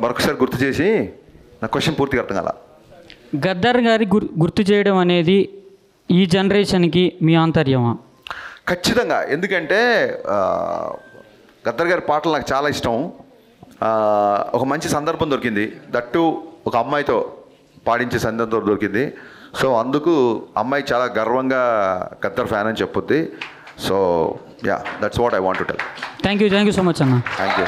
మరొకసారి గుర్తు చేసి నా క్వశ్చన్ పూర్తిగా అర్థం కాల. గద్దర్ గారి గుర్తు చేయడం అనేది ఈ జనరేషన్కి మీ ఆంతర్యమా? ఖచ్చితంగా. ఎందుకంటే గద్దర్ గారి పాటలు నాకు చాలా ఇష్టం. ఒక మంచి సందర్భం దొరికింది, దట్టు ఒక అమ్మాయితో పాడించే సందర్భం దొరికింది. సో అందుకు అమ్మాయి చాలా గర్వంగా గద్దర్ ఫ్యాన్ అని చెప్పుద్ది. So yeah, that's what I want to tell. Thank you so much అన్న. Thank you.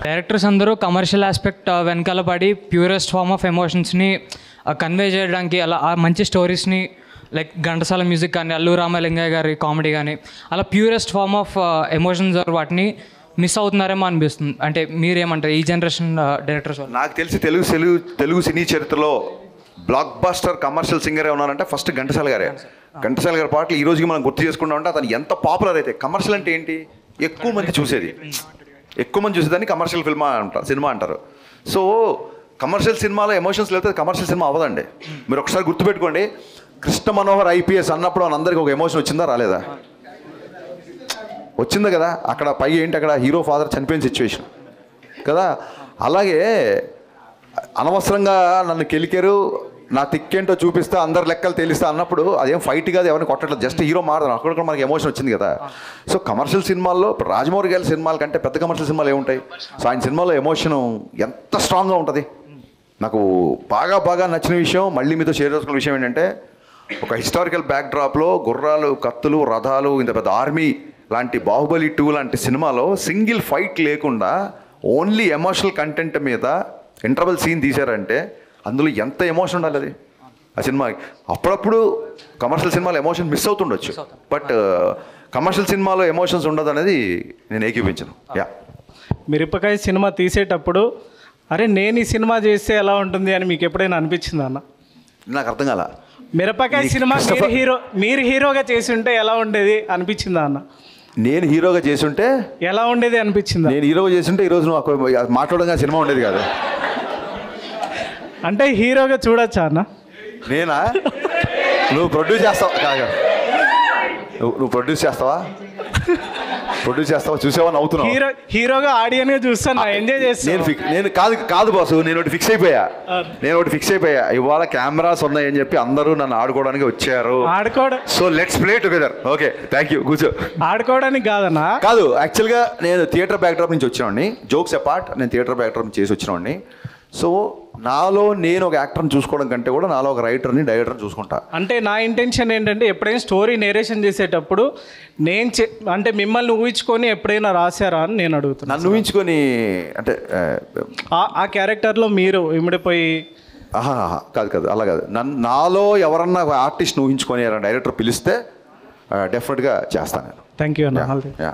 డైరెక్టర్స్ అందరూ కమర్షియల్ ఆస్పెక్ట్ వెనకాల పడి ప్యూరెస్ట్ ఫార్మ్ ఆఫ్ ఎమోషన్స్ని కన్వే చేయడానికి, అలా ఆ మంచి స్టోరీస్ని లైక్ ఘంటసాల మ్యూజిక్ కానీ, అల్లు రామలింగయ్య గారి కామెడీ కానీ, అలా ప్యూరెస్ట్ ఫార్మ్ ఆఫ్ ఎమోషన్స్ వాటిని మిస్ అవుతున్నారేమో అనిపిస్తుంది. అంటే మీరేమంటారు ఈ జనరేషన్ డైరెక్టర్స్? నాకు తెలిసి తెలుగు సినీ చరిత్రలో బ్లాక్ బాస్టర్ కమర్షియల్ సింగర్ ఉన్నారంటే ఫస్ట్ ఘంటసాల గారే. ఘంటసాల గారి పాటలు ఈ రోజుకి మనం గుర్తు చేసుకుంటా ఉంటే అతను ఎంత పాపులర్ అయితే. కమర్షియల్ అంటే ఏంటి? ఎక్కువ మంది చూసేదాన్ని కమర్షియల్ సినిమా అంటారు. సో కమర్షియల్ సినిమాలో ఎమోషన్స్ లేకపోతే కమర్షియల్ సినిమా అవ్వదండి. మీరు ఒకసారి గుర్తుపెట్టుకోండి, కృష్ణ మనోహర్ ఐపీఎస్ అన్నప్పుడు అందరికీ ఒక ఎమోషన్ వచ్చిందా రాలేదా? వచ్చిందా కదా. అక్కడ పై ఏంటి, అక్కడ హీరో ఫాదర్ చనిపోయిన సిచ్యువేషన్ కదా. అలాగే అనవసరంగా నన్ను కెలికారు, నా తిక్కేంటో చూపిస్తా, అందరు లెక్కలు తేలిస్తా అన్నప్పుడు అదేం ఫైట్ కాదు, ఎవరిని కొట్టట్లేదు, జస్ట్ హీరో మారదాం. అక్కడ కూడా మనకి ఎమోషన్ వచ్చింది కదా. సో కమర్షియల్ సినిమాల్లో ఇప్పుడు రాజమౌళి గారి సినిమాల కంటే పెద్ద కమర్షియల్ సినిమాలు ఏముంటాయి? సో ఆయన సినిమాలో ఎమోషన్ ఎంత స్ట్రాంగ్గా ఉంటుంది. నాకు బాగా నచ్చిన విషయం, మళ్ళీ మీతో షేర్ చేసుకున్న విషయం ఏంటంటే, ఒక హిస్టారికల్ బ్యాక్డ్రాప్లో గుర్రాలు, కత్తులు, రథాలు, ఇంత పెద్ద ఆర్మీ లాంటి బాహుబలి 2 లాంటి సినిమాలో సింగిల్ ఫైట్ లేకుండా ఓన్లీ ఎమోషనల్ కంటెంట్ మీద ఇంటర్వెల్ సీన్ తీశారంటే అందులో ఎంత ఎమోషన్ ఉండాలి అది ఆ సినిమాకి. అప్పుడప్పుడు కమర్షియల్ సినిమాలో ఎమోషన్ మిస్ అవుతుండొచ్చు, బట్ కమర్షియల్ సినిమాలో ఎమోషన్స్ ఉండదు అనేది నేను ఏకీపించను. యా, మిరపకాయ సినిమా తీసేటప్పుడు అరే నేను ఈ సినిమా చేస్తే ఎలా ఉంటుంది అని మీకు ఎప్పుడైనా అనిపించిందా అన్న? నాకు అర్థం కాల. మిరపకాయ సినిమా మీరు హీరోగా చేసి ఉంటే ఎలా ఉండేది అనిపించిందా అన్న? నేను హీరోగా చేసుంటే ఎలా ఉండేది అనిపించిందా? నేను హీరోగా చేస్తుంటే ఈరోజు నువ్వు మాట్లాడగా సినిమా ఉండేది కాదు. అంటే హీరోగా చూడొచ్చా అన్న? నేనా? నువ్వు ప్రొడ్యూస్ చేస్తావా? నువ్వు ప్రొడ్యూస్ చేస్తావా? చూసావా? నవ్వుతున్నావు. హీరోగా ఆడియన్గా చూస్తాను, ఎంజాయ్ చేస్తాను. నేను కాదు బాసు, నేను ఒకటి ఫిక్స్ అయిపోయా. ఇవాళ కెమెరాస్ ఉన్నాయని చెప్పి అందరూ నన్ను ఆడుకోవడానికి వచ్చారు. So let's play together. Okay, thank you. కూర్చో. ఆడుకోవడానికి కాదన్నా? కాదు, యాక్చువల్గా నేను థియేటర్ బ్యాక్డ్రాప్ నుంచి వచ్చినవాడిని. జోక్స్ అపార్ట్, నేను థియేటర్ బ్యాక్డ్రాప్ చేసి వచ్చినవాడిని. సో నాలో నేను ఒక యాక్టర్ని చూసుకోవడం కంటే కూడా నాలో ఒక రైటర్ని, డైరెక్టర్ని చూసుకుంటా. అంటే నా ఇంటెన్షన్ ఏంటంటే, ఎప్పుడైనా స్టోరీ నేరేషన్ చేసేటప్పుడు అంటే మిమ్మల్ని ఊహించుకొని ఎప్పుడైనా రాశారా అని నేను అడుగుతున్నాను. నన్ను ఊహించుకొని అంటే ఆ క్యారెక్టర్లో మీరు ఇమిడిపోయి? కాదు, అలా కాదు. నాలో ఎవరన్నా ఆర్టిస్ట్ని ఊహించుకొని డైరెక్టర్ పిలిస్తే డెఫినెట్గా చేస్తాను నేను. థ్యాంక్ యూ అన్న.